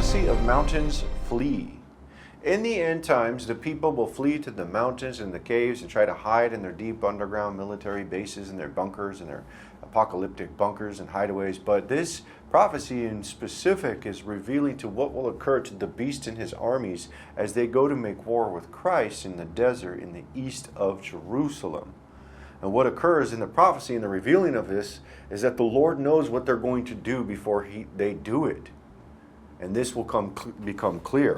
prophecy of mountains flee. In the end times, the people will flee to the mountains and the caves and try to hide in their deep underground military bases and their bunkers and their apocalyptic bunkers and hideaways. But this prophecy in specific is revealing to what will occur to the beast and his armies as they go to make war with Christ in the desert in the east of Jerusalem. And what occurs in the prophecy and the revealing of this is that the Lord knows what they're going to do before they do it. And this will become clear.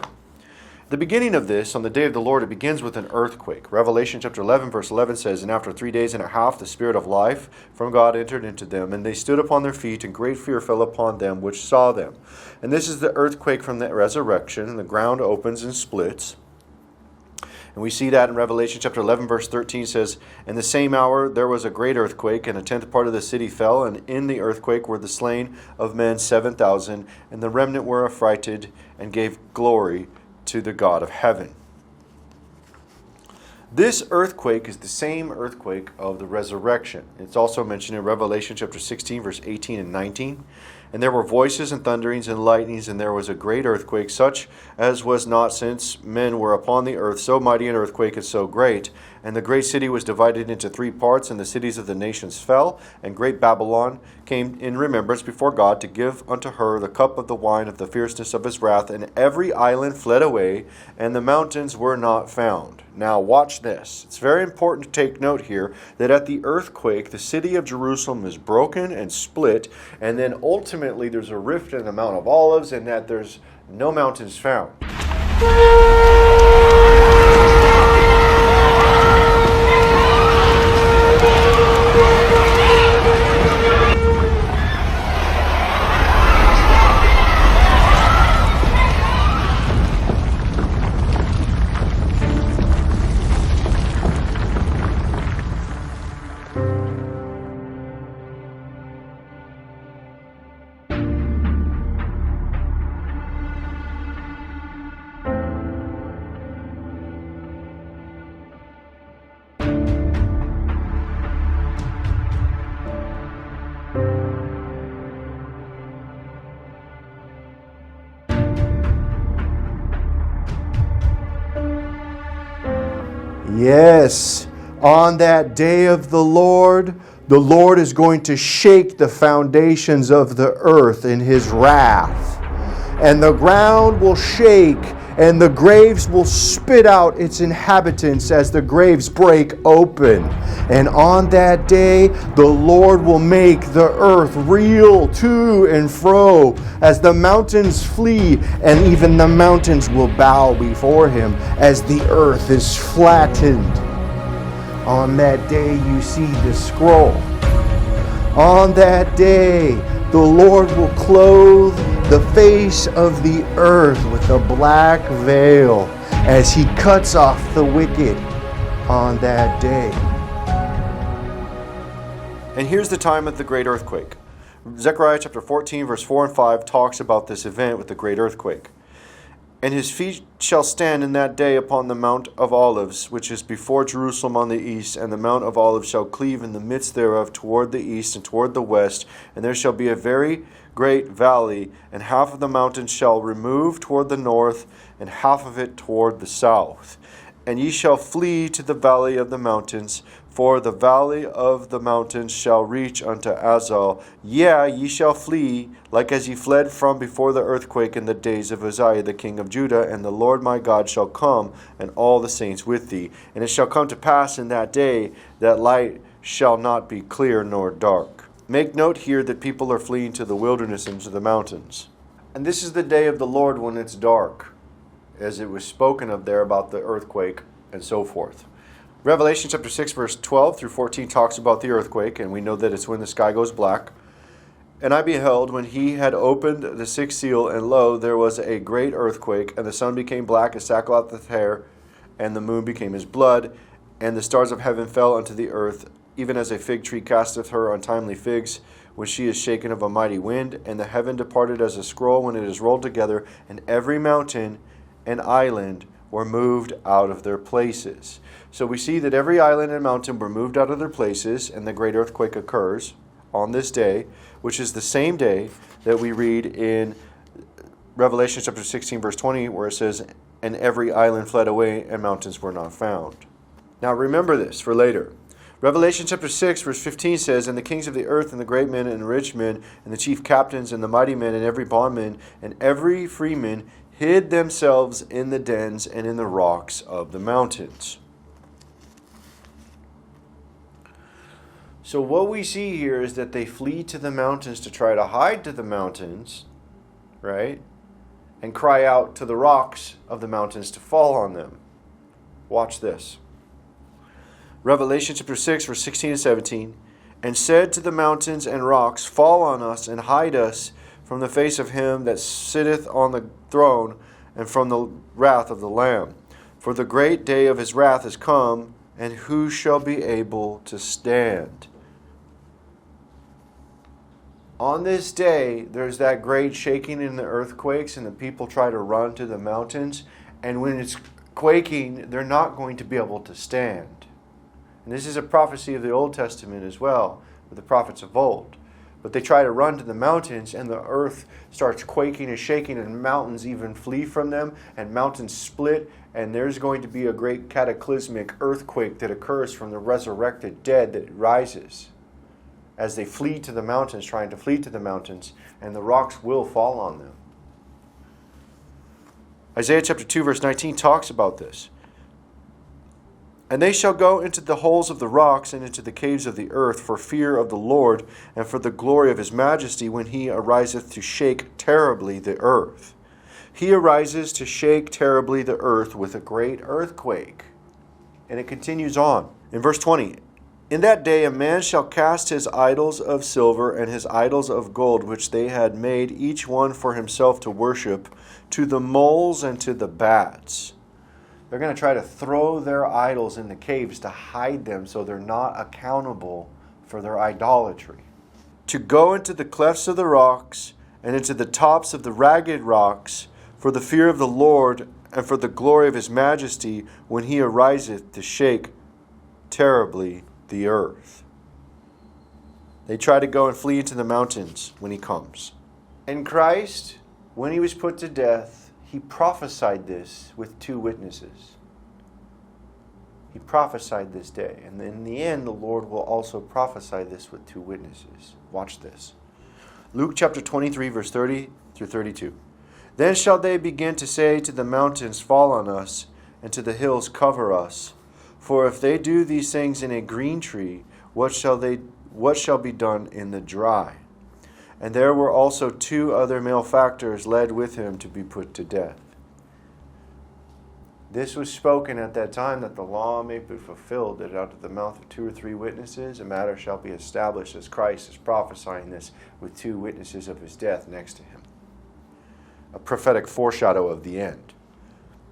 The beginning of this, on the day of the Lord, it begins with an earthquake. Revelation chapter 11, verse 11 says, "And after 3 days and a half, the Spirit of life from God entered into them, and they stood upon their feet, and great fear fell upon them which saw them." And this is the earthquake from the resurrection, and the ground opens and splits. And we see that in Revelation chapter 11, verse 13 says, "In the same hour there was a great earthquake, and a tenth part of the city fell, and in the earthquake were the slain of men 7,000, and the remnant were affrighted, and gave glory to the God of heaven." This earthquake is the same earthquake of the resurrection. It's also mentioned in Revelation chapter 16, verse 18 and 19. "And there were voices and thunderings and lightnings, and there was a great earthquake, such as was not since men were upon the earth, so mighty an earthquake and so great. And the great city was divided into 3 parts, and the cities of the nations fell, and great Babylon came in remembrance before God to give unto her the cup of the wine of the fierceness of his wrath, and every island fled away, and the mountains were not found." Now watch this. It's very important to take note here that at the earthquake, the city of Jerusalem is broken and split, and then ultimately there's a rift in the Mount of Olives, and that there's no mountains found. Yes, on that day of the Lord is going to shake the foundations of the earth in his wrath. And the ground will shake, and the graves will spit out its inhabitants as the graves break open. And on that day, the Lord will make the earth reel to and fro as the mountains flee, and even the mountains will bow before him as the earth is flattened. On that day, you see the scroll. On that day, the Lord will clothe the face of the earth with a black veil as he cuts off the wicked on that day. And here's the time of the great earthquake. Zechariah chapter 14, verse 4 and 5 talks about this event with the great earthquake. "And his feet shall stand in that day upon the Mount of Olives, which is before Jerusalem on the east, and the Mount of Olives shall cleave in the midst thereof toward the east and toward the west, and there shall be a very great valley, and half of the mountain shall remove toward the north, and half of it toward the south. And ye shall flee to the valley of the mountains, for the valley of the mountains shall reach unto Azal. Yea, ye shall flee, like as ye fled from before the earthquake in the days of Uzziah the king of Judah. And the Lord my God shall come, and all the saints with thee. And it shall come to pass in that day that light shall not be clear nor dark." Make note here that people are fleeing to the wilderness and to the mountains. And this is the day of the Lord when it's dark, as it was spoken of there about the earthquake and so forth. Revelation chapter 6, verse 12 through 14 talks about the earthquake, and we know that it's when the sky goes black. "And I beheld, when he had opened the 6th seal, and lo, there was a great earthquake, and the sun became black as sackcloth of hair, and the moon became as blood, and the stars of heaven fell unto the earth, even as a fig tree casteth her untimely figs, when she is shaken of a mighty wind. And the heaven departed as a scroll when it is rolled together, and every mountain and island were moved out of their places." So we see that every island and mountain were moved out of their places, and the great earthquake occurs on this day, which is the same day that we read in Revelation chapter 16, verse 20, where it says, and every island fled away, and mountains were not found. Now remember this for later. Revelation chapter 6, verse 15 says, and the kings of the earth, and the great men, and rich men, and the chief captains, and the mighty men, and every bondman, and every freeman hid themselves in the dens and in the rocks of the mountains. So what we see here is that they flee to the mountains to try to hide to the mountains, right? And cry out to the rocks of the mountains to fall on them. Watch this. Revelation chapter 6, verse 16 and 17. And said to the mountains and rocks, fall on us and hide us from the face of him that sitteth on the throne and from the wrath of the Lamb. For the great day of his wrath is come, and who shall be able to stand? On this day, there's that great shaking in the earthquakes, and the people try to run to the mountains. And when it's quaking, they're not going to be able to stand. And this is a prophecy of the Old Testament as well, with the prophets of old. But they try to run to the mountains, and the earth starts quaking and shaking, and mountains even flee from them, and mountains split, and there's going to be a great cataclysmic earthquake that occurs from the resurrected dead that rises as they flee to the mountains, trying to flee to the mountains, and the rocks will fall on them. Isaiah chapter 2, verse 19 talks about this. And they shall go into the holes of the rocks and into the caves of the earth for fear of the Lord and for the glory of his majesty when he ariseth to shake terribly the earth. He arises to shake terribly the earth with a great earthquake. And it continues on. In verse 20, in that day a man shall cast his idols of silver and his idols of gold, which they had made each one for himself to worship, to the moles and to the bats. They're going to try to throw their idols in the caves to hide them so they're not accountable for their idolatry. To go into the clefts of the rocks and into the tops of the ragged rocks for the fear of the Lord and for the glory of his majesty when he ariseth to shake terribly the earth. They try to go and flee into the mountains when he comes. And Christ, when he was put to death, he prophesied this with two witnesses. He prophesied this day. And in the end, the Lord will also prophesy this with two witnesses. Watch this. Luke chapter 23, verse 30 through 32. Then shall they begin to say to the mountains, fall on us, and to the hills, cover us. For if they do these things in a green tree, what shall be done in the dry? And there were also two other malefactors led with him to be put to death. This was spoken at that time, that the law may be fulfilled, that out of the mouth of two or three witnesses a matter shall be established, as Christ is prophesying this with two witnesses of his death next to him. A prophetic foreshadow of the end.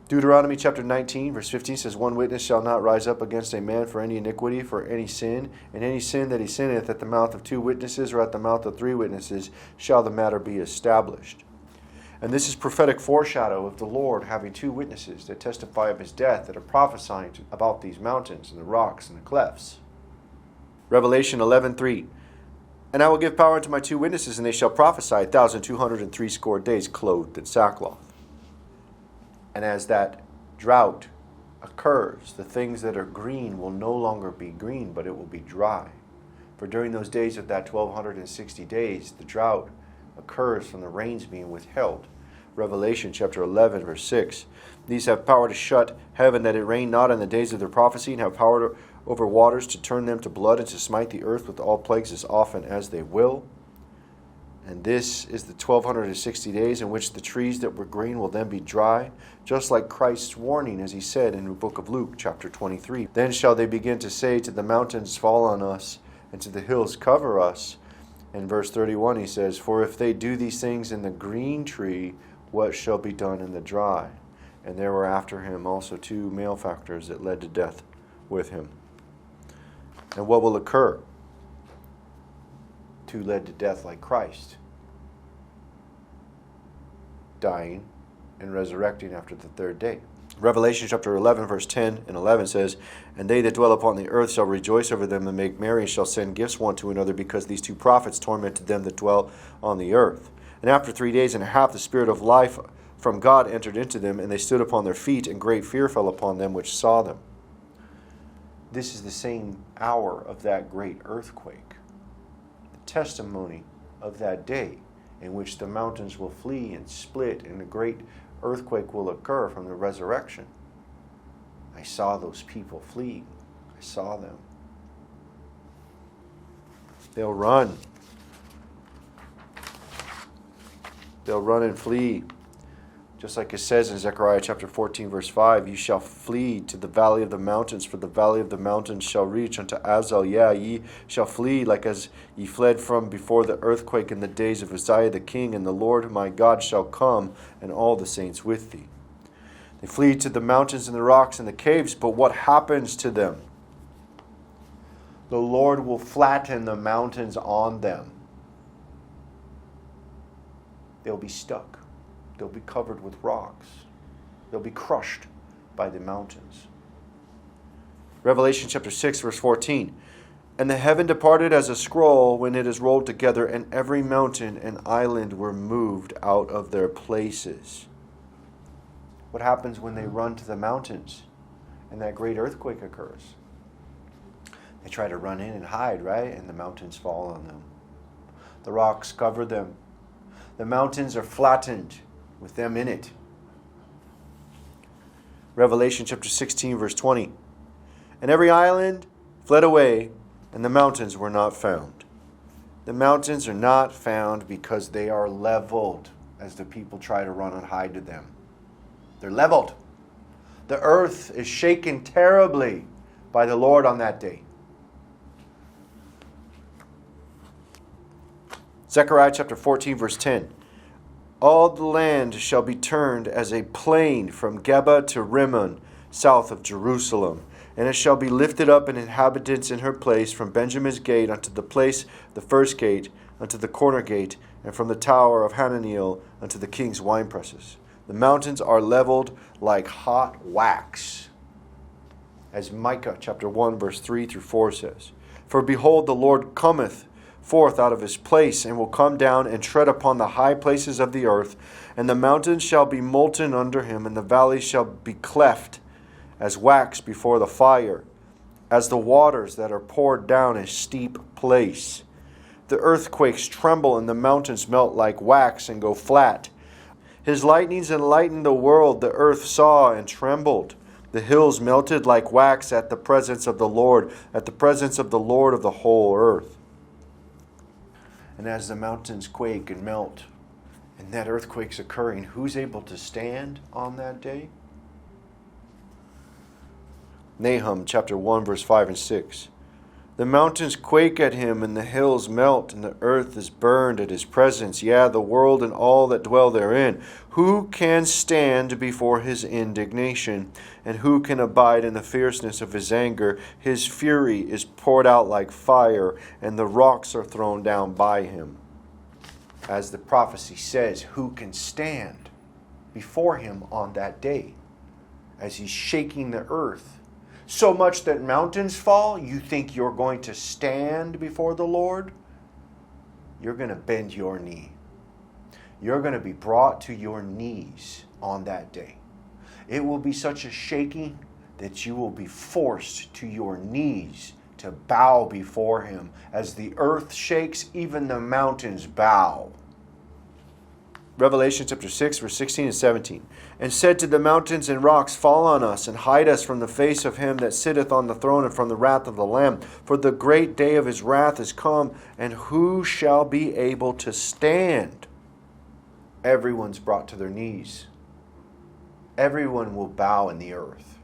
Deuteronomy chapter 19, verse 15 says, one witness shall not rise up against a man for any iniquity, for any sin, and any sin that he sinneth at the mouth of two witnesses or at the mouth of three witnesses shall the matter be established. And this is prophetic foreshadow of the Lord having two witnesses that testify of his death, that are prophesying about these mountains and the rocks and the clefts. Revelation 11:3. And I will give power unto my two witnesses, and they shall prophesy 1,260 days, clothed in sackcloth. And as that drought occurs, the things that are green will no longer be green, but it will be dry. For during those days of that 1,260 days, the drought occurs from the rains being withheld. Revelation chapter 11, verse 6. These have power to shut heaven, that it rain not in the days of their prophecy, and have power over waters to turn them to blood, and to smite the earth with all plagues as often as they will. And this is the 1,260 days in which the trees that were green will then be dry, just like Christ's warning, as he said in the book of Luke, chapter 23. Then shall they begin to say to the mountains, fall on us, and to the hills, cover us. In verse 31 he says, for if they do these things in the green tree, what shall be done in the dry? And there were after him also two malefactors that led to death with him. And what will occur? Two led to death like Christ, dying and resurrecting after the third day. Revelation chapter 11, verse 10 and 11 says, and they that dwell upon the earth shall rejoice over them and make merry, and shall send gifts one to another, because these two prophets tormented them that dwell on the earth. And after 3 days and a half, the Spirit of life from God entered into them, and they stood upon their feet, and great fear fell upon them which saw them. This is the same hour of that great earthquake, the testimony of that day in which the mountains will flee and split, and a great earthquake will occur from the resurrection. I saw those people fleeing. I saw them. They'll run. They'll run and flee. Just like it says in Zechariah chapter 14, verse 5, you shall flee to the valley of the mountains, for the valley of the mountains shall reach unto Azel. Yeah, ye shall flee like as ye fled from before the earthquake in the days of Uzziah the king, and the Lord my God shall come, and all the saints with thee. They flee to the mountains and the rocks and the caves, but what happens to them? The Lord will flatten the mountains on them. They'll be stuck. They'll be covered with rocks. They'll be crushed by the mountains. Revelation chapter 6, verse 14. And the heaven departed as a scroll when it is rolled together, and every mountain and island were moved out of their places. What happens when they run to the mountains and that great earthquake occurs? They try to run in and hide, right? And the mountains fall on them. The rocks cover them. The mountains are flattened with them in it. Revelation chapter 16, verse 20. And every island fled away, and the mountains were not found. The mountains are not found because they are leveled as the people try to run and hide to them. They're leveled. The earth is shaken terribly by the Lord on that day. Zechariah chapter 14, verse 10. All the land shall be turned as a plain from Geba to Rimmon, south of Jerusalem. And it shall be lifted up, and inhabitants in her place, from Benjamin's gate unto the place, the first gate, unto the corner gate, and from the tower of Hananiel unto the king's winepresses. The mountains are leveled like hot wax, as Micah chapter 1, verse 3 through 4 says. For behold, the Lord cometh forth out of his place, and will come down and tread upon the high places of the earth, and the mountains shall be molten under him, and the valleys shall be cleft as wax before the fire, as the waters that are poured down a steep place. The earthquakes tremble, and the mountains melt like wax and go flat. His lightnings enlightened the world, the earth saw and trembled. The hills melted like wax at the presence of the Lord, at the presence of the Lord of the whole earth. And as the mountains quake and melt, and that earthquake's occurring, who's able to stand on that day? Nahum chapter 1, verse 5 and 6. The mountains quake at him, and the hills melt, and the earth is burned at his presence, yea, the world and all that dwell therein. Who can stand before his indignation? And who can abide in the fierceness of his anger? His fury is poured out like fire, and the rocks are thrown down by him. As the prophecy says, who can stand before him on that day, as he's shaking the earth? So much that mountains fall, you think you're going to stand before the Lord? You're going to bend your knee. You're going to be brought to your knees on that day. It will be such a shaking that you will be forced to your knees to bow before him. As the earth shakes, even the mountains bow. Revelation chapter 6, verse 16 and 17. And said to the mountains and rocks, fall on us, and hide us from the face of him that sitteth on the throne, and from the wrath of the Lamb. For the great day of his wrath is come, and who shall be able to stand? Everyone's brought to their knees. Everyone will bow in the earth.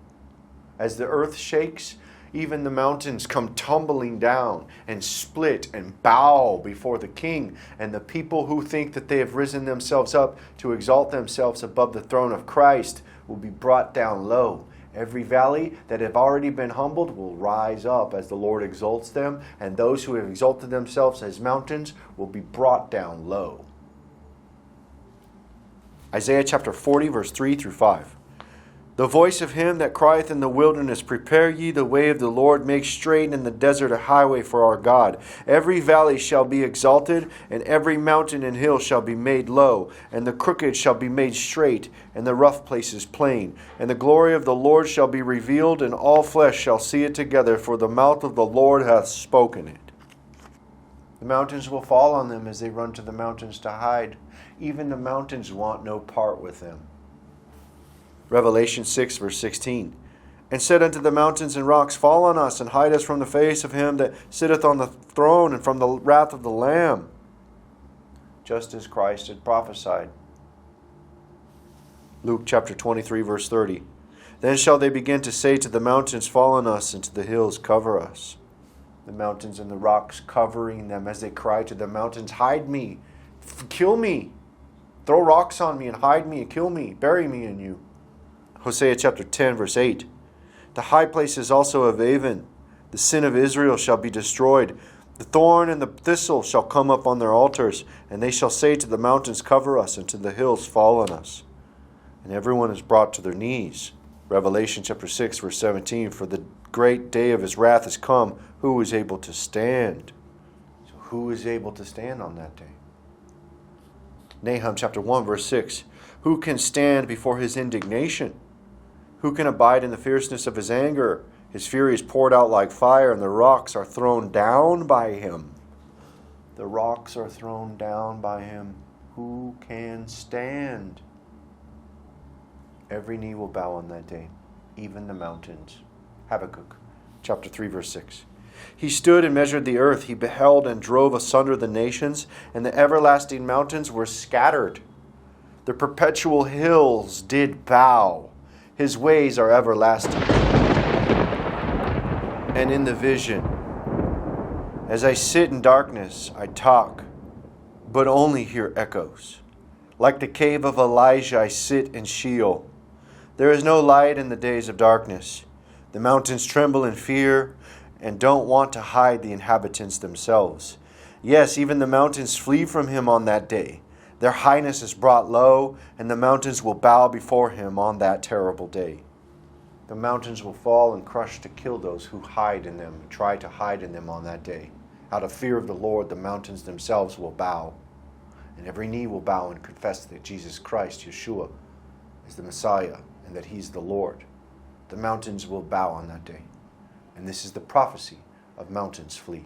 As the earth shakes, even the mountains come tumbling down and split and bow before the King. And the people who think that they have risen themselves up to exalt themselves above the throne of Christ will be brought down low. Every valley that have already been humbled will rise up as the Lord exalts them. And those who have exalted themselves as mountains will be brought down low. Isaiah chapter 40, verse 3 through 5. The voice of him that crieth in the wilderness, prepare ye the way of the Lord, make straight in the desert a highway for our God. Every valley shall be exalted, and every mountain and hill shall be made low, and the crooked shall be made straight, and the rough places plain. And the glory of the Lord shall be revealed, and all flesh shall see it together, for the mouth of the Lord hath spoken it. The mountains will fall on them as they run to the mountains to hide. Even the mountains want no part with them. Revelation 6, verse 16. And said unto the mountains and rocks, fall on us, and hide us from the face of him that sitteth on the throne, and from the wrath of the Lamb. Just as Christ had prophesied. Luke chapter 23, verse 30. Then shall they begin to say to the mountains, fall on us, and to the hills, cover us. The mountains and the rocks covering them as they cry to the mountains, hide me, kill me, throw rocks on me and hide me and kill me, bury me in you. Hosea chapter 10, verse 8. The high places also of Avon, the sin of Israel shall be destroyed. The thorn and the thistle shall come up on their altars, and they shall say to the mountains, cover us, and to the hills, fall on us. And everyone is brought to their knees. Revelation chapter 6, verse 17. For the great day of his wrath is come. Who is able to stand? So who is able to stand on that day? Nahum chapter 1, verse 6. Who can stand before his indignation? Who can abide in the fierceness of his anger? His fury is poured out like fire, and the rocks are thrown down by him. The rocks are thrown down by him. Who can stand? Every knee will bow on that day, even the mountains. Habakkuk chapter 3, verse 6. He stood and measured the earth. He beheld and drove asunder the nations, and the everlasting mountains were scattered. The perpetual hills did bow. His ways are everlasting. And in the vision, as I sit in darkness, I talk, but only hear echoes. Like the cave of Elijah, I sit in Sheol. There is no light in the days of darkness. The mountains tremble in fear and don't want to hide the inhabitants themselves. Yes, even the mountains flee from him on that day. Their highness is brought low, and the mountains will bow before him on that terrible day. The mountains will fall and crush to kill those who hide in them, try to hide in them on that day. Out of fear of the Lord, the mountains themselves will bow, and every knee will bow and confess that Jesus Christ, Yeshua, is the Messiah, and that he's the Lord. The mountains will bow on that day. And this is the prophecy of mountains flee.